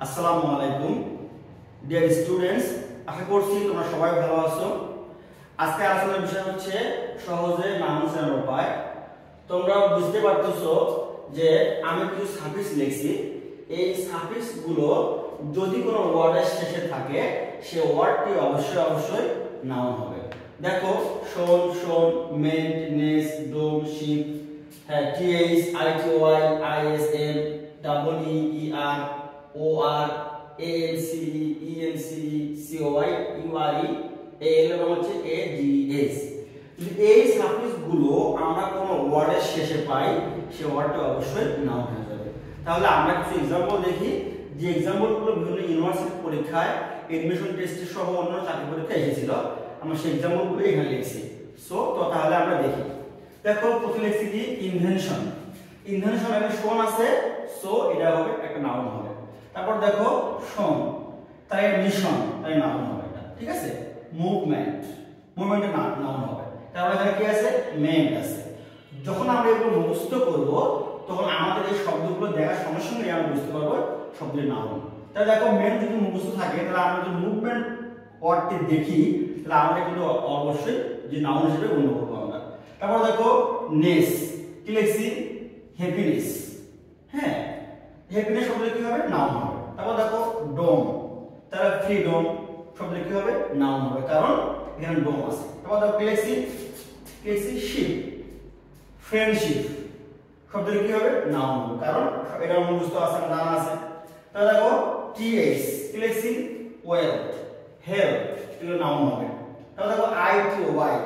আসসালামু আলাইকুম dear students, আশা করছি তোমরা সবাই ভালো আছো। আজকে আলোচনার বিষয় হচ্ছে সহজে নাউন চেনার উপায়। তোমরা বুঝতে পারতেছো যে আমি কিছু সাফিক্স লিখছি। এই সাফিক্স গুলো যদি কোনো ওয়ার্ডের শেষে থাকে সেই ওয়ার্ডটি অবশ্যই নাউন হবে। দেখো, শোন, শোন, ment, ness, dom, ship, TH, ITY, ISM, double E, ER, OR, ANCE, ENCE, COI, URE, L এবং হচ্ছে এডিএস। যদি এই সাফিক্স গুলো আমরা কোনো ওয়ার্ডের শেষে পাই সেই ওয়ার্ডটা অবশ্যই নাউন হয়ে যাবে। তাহলে আমরা কিছু एग्जांपल দেখি, যে एग्जांपल গুলো বিভিন্ন ইউনিভার্সিটি পরীক্ষায়, এডমিশন টেস্ট সহ অন্য চাকরি পরীক্ষায় এসেছিল। আমরা সেই एग्जांपल গুলো এখানে লিখছি। তো তাহলে আমরা দেখি। দেখো, প্রথমে লিখছি কি ইনভেনশন। ইনভেনশন এর শোন আছে, সো এটা হবে একটা নাউন হবে। তারপর দেখো শোন, তাই মিশন, তাই নাউন হবে এটা, ঠিক আছে। মুভমেন্ট, মুভমেন্টের নাউন হবে। তারপর এখানে কি আছে, মেন্ট আছে। যখন আমরা এগুলো মুখস্থ করব তখন আমাদের এই শব্দগুলো দেখার সঙ্গে সঙ্গে আমরা বুঝতে পারবো শব্দের নাউন। তাহলে দেখো, মেন্ট যদি মুখস্থ থাকে তাহলে আমরা যদি মুভমেন্ট ওয়ার্ডটি দেখি তাহলে আমরা কিন্তু অবশ্যই যে নাউন হিসেবে গণ্য করবো আমরা। তারপর দেখো নেস, কি লিখছি, হ্যাপিনেস। হ্যাঁ, হ্যাপিনেস শব্দে কি হবে, নাউন হবে। তারপর দেখো ডোম, তাহলে ফ্রিডম শব্দে কি হবে, নাউন হবে, কারণ এখানে ডোম আছে। তারপর দেখো কি লিখছি শিপ, ফ্রেন্ডশিপ শব্দে কি হবে, নাউন হবে, কারণ এটা মুখস্থ আছে, নাউন আছে। তাহলে দেখো টিএস, কি লিখছি ওয়েলথ, হেলথ, এগুলো নাউন হবে। তাহলে দেখো আইটিওয়াই,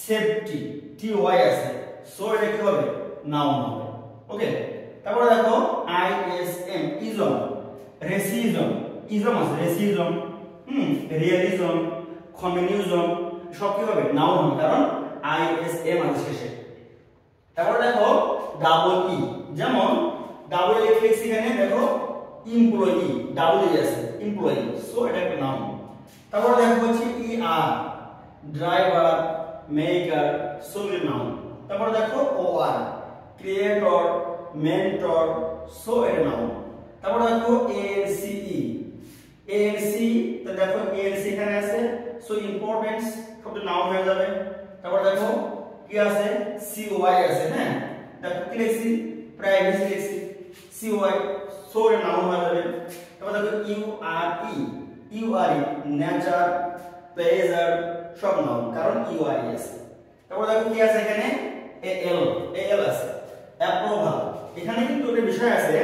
সেফটি, টিওয়াই আছে, সো এটা কি হবে, নাউন হবে। ওকে। তারপরে দেখো আইএসএম, ইজম, রেসিজম, ইজম আছে, রেসিজম, রিয়েলিজম, কমিউনিজম সব কি হবে, নাউন হবে, কারণ আইএসএম আছে শেষে। তারপরে দেখো ডাবল ই, যেমন ডাবল ই লিখছি এখানে, দেখো এমপ্লয়ি, ডাবল ই আছে, এমপ্লয়ি, সো এটা একটা নাউন। তারপরে দেখো হচ্ছে ইআর, ড্রাইভার, মেকার, সো এটা নাউন। তারপরে দেখো ওআর, ক্রিয়েটর, মেন্টর, সো এটা নাউন। তারপর দেখো এএনসিই, এএনসি, তো দেখো এএনসি এখানে আছে, সো ইম্পর্টেন্স শব্দ নাউন হয়ে যাবে। তারপর দেখো কি আছে, সিওআই আছে। হ্যাঁ, দেখো কি লিখছি, প্রাইভেসি লিখছি, সিওআই, সো এটা নাউন হয়ে যাবে। তারপর দেখো ইউআরই, ইউআরই নেচার, প্লেজার সব নাউন, কারণ ইউআরই আছে। তারপর দেখো কি আছে এখানে, এএল, এএল আছে, অ্যাপ্রুভাল। এখানে কিন্তু একটা বিষয় আছে,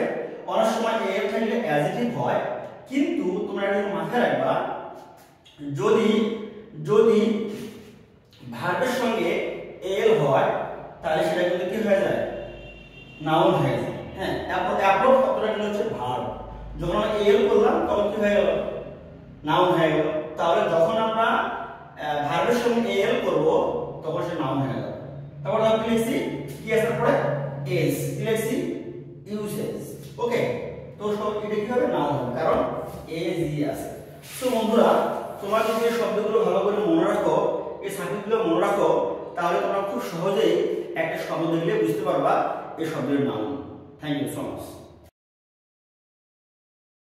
অনেক সময় এল থাকলে অ্যাডজেক্টিভ হয়, কিন্তু তোমরা এটা মাথায় রাখবা, যদি ভার্বের সঙ্গে এল হয় তাহলে সেটা কিন্তু কি হয়ে যায়, নাউন হয়ে যায়। হ্যাঁ, অ্যাপ্রুভ শব্দটা কিন্তু হচ্ছে ভার্ব, যখন আমরা এল করলাম তখন কি হয়ে গেল, নাউন হয়ে গেল। তাহলে যখন আমরা ভার্বের সঙ্গে এল করব তখন সে নাউন হয়ে যাবে। তারপর আমরা কি লিখছি, কি আছে পরে এস, কি লিখছি ইউসেজ। ওকে, তো সব এটা কি হবে, নাউন হবে, কারণ এজ ই আছে। তো বন্ধুরা, তোমরা যদি এই শব্দগুলো ভালো করে মনে রাখো, এই সাফিক্সগুলো মনে রাখো, তাহলে তোমরা খুব সহজেই একটা শব্দ দেখলে বুঝতে পারবা এই শব্দের noun. Thank you so much.